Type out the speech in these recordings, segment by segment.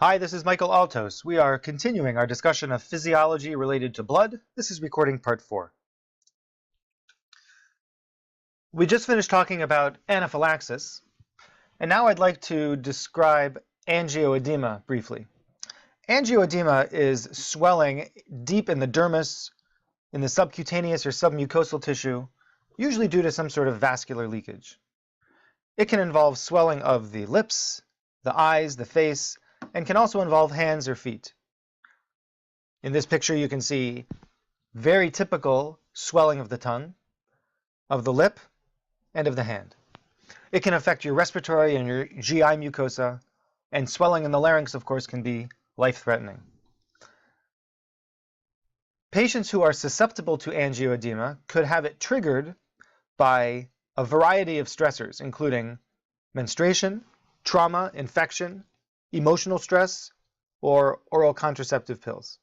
Hi, this is Michael Altos. We are continuing our discussion of physiology related to blood. This is recording part 4. We just finished talking about anaphylaxis, and now I'd like to describe angioedema briefly. Angioedema is swelling deep in the dermis, in the subcutaneous or submucosal tissue, usually due to some sort of vascular leakage. It can involve swelling of the lips, the eyes, the face, and can also involve hands or feet. In this picture, you can see very typical swelling of the tongue, of the lip, and of the hand. It can affect your respiratory and your GI mucosa, and swelling in the larynx, of course, can be life-threatening. Patients who are susceptible to angioedema could have it triggered by a variety of stressors, including menstruation, trauma, infection, emotional stress, or oral contraceptive pills.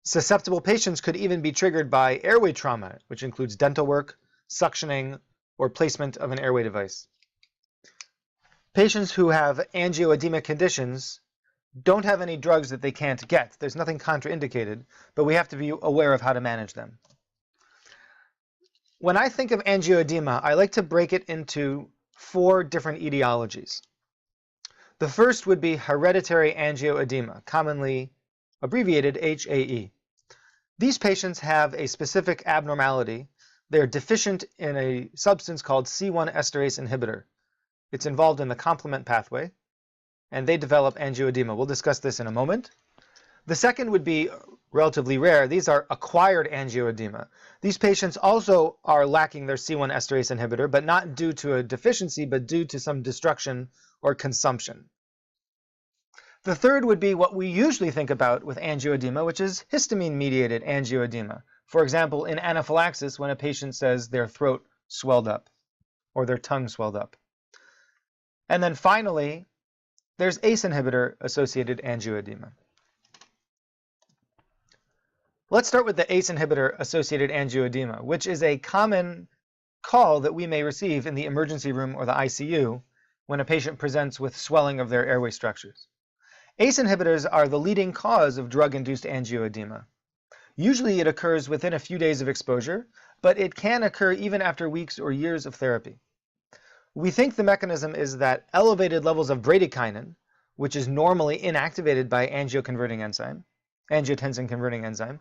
Susceptible patients could even be triggered by airway trauma, which includes dental work, suctioning, or placement of an airway device. Patients who have angioedema conditions don't have any drugs that they can't get. There's nothing contraindicated, but we have to be aware of how to manage them. When I think of angioedema, I like to break it into 4 different etiologies. The first would be hereditary angioedema, commonly abbreviated HAE. These patients have a specific abnormality. They're deficient in a substance called C1 esterase inhibitor. It's involved in the complement pathway, and they develop angioedema. We'll discuss this in a moment. The second would be relatively rare. These are acquired angioedema. These patients also are lacking their C1 esterase inhibitor, but not due to a deficiency, but due to some destruction or consumption. The third would be what we usually think about with angioedema, which is histamine-mediated angioedema. For example, in anaphylaxis, when a patient says their throat swelled up or their tongue swelled up. And then finally, there's ACE inhibitor-associated angioedema. Let's start with the ACE inhibitor-associated angioedema, which is a common call that we may receive in the emergency room or the ICU when a patient presents with swelling of their airway structures. ACE inhibitors are the leading cause of drug-induced angioedema. Usually it occurs within a few days of exposure, but it can occur even after weeks or years of therapy. We think the mechanism is that elevated levels of bradykinin, which is normally inactivated by angiotensin-converting enzyme,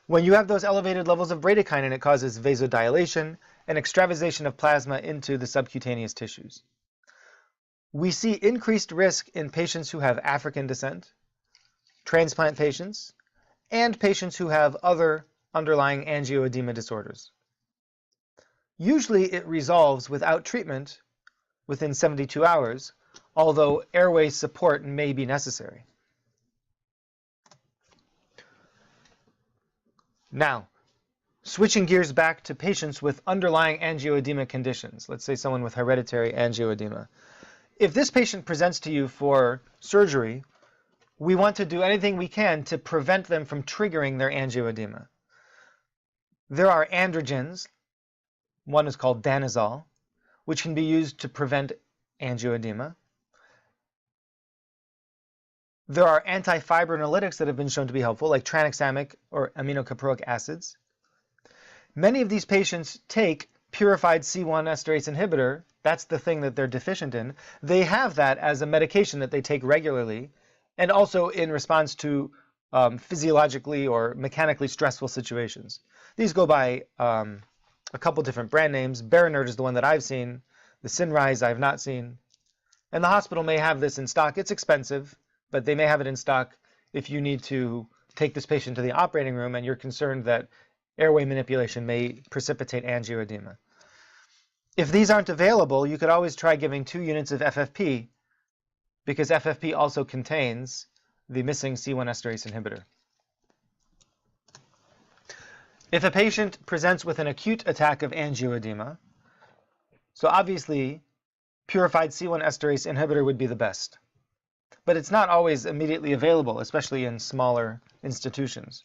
when you have those elevated levels of bradykinin, it causes vasodilation and extravasation of plasma into the subcutaneous tissues. We see increased risk in patients who have African descent, transplant patients, and patients who have other underlying angioedema disorders. Usually it resolves without treatment within 72 hours, although airway support may be necessary. Now, switching gears back to patients with underlying angioedema conditions, let's say someone with hereditary angioedema. If this patient presents to you for surgery, we want to do anything we can to prevent them from triggering their angioedema. There are androgens, one is called danazol, which can be used to prevent angioedema. There are antifibrinolytics that have been shown to be helpful, like tranexamic or aminocaproic acids. Many of these patients take purified C1 esterase inhibitor. That's the thing that they're deficient in. They have that as a medication that they take regularly, and also in response to physiologically or mechanically stressful situations. These go by a couple different brand names. Berinert is the one that I've seen. The Cinryze I've not seen. And the hospital may have this in stock. It's expensive, but they may have it in stock if you need to take this patient to the operating room and you're concerned that airway manipulation may precipitate angioedema. If these aren't available, you could always try giving 2 units of FFP, because FFP also contains the missing C1 esterase inhibitor. If a patient presents with an acute attack of angioedema, so obviously purified C1 esterase inhibitor would be the best. But it's not always immediately available, especially in smaller institutions.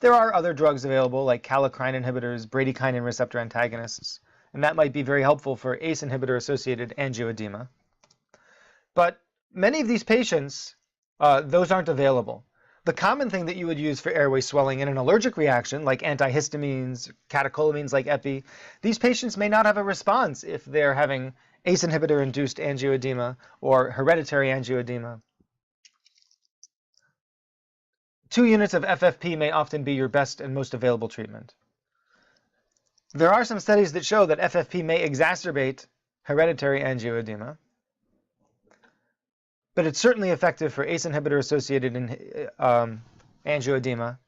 There are other drugs available like kallikrein inhibitors, bradykinin receptor antagonists, and that might be very helpful for ACE inhibitor-associated angioedema. But many of these patients those aren't available. The common thing that you would use for airway swelling in an allergic reaction, like antihistamines, catecholamines like epi, these patients may not have a response if they're having ACE inhibitor-induced angioedema or hereditary angioedema. 2 units of FFP may often be your best and most available treatment. There are some studies that show that FFP may exacerbate hereditary angioedema, but it's certainly effective for ACE inhibitor-associated angioedema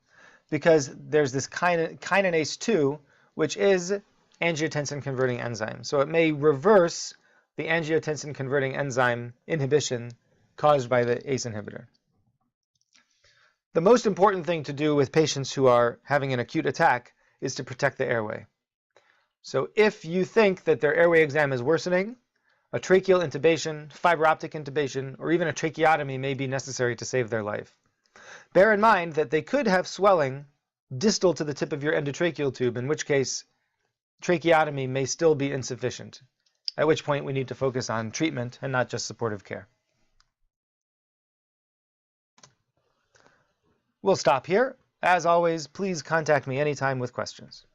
because there's this kinase 2, which is angiotensin-converting enzyme. So it may reverse the angiotensin-converting enzyme inhibition caused by the ACE inhibitor. The most important thing to do with patients who are having an acute attack is to protect the airway. So if you think that their airway exam is worsening, a tracheal intubation, fiber optic intubation, or even a tracheotomy may be necessary to save their life. Bear in mind that they could have swelling distal to the tip of your endotracheal tube, in which case tracheotomy may still be insufficient, at which point we need to focus on treatment and not just supportive care. We'll stop here. As always, please contact me anytime with questions.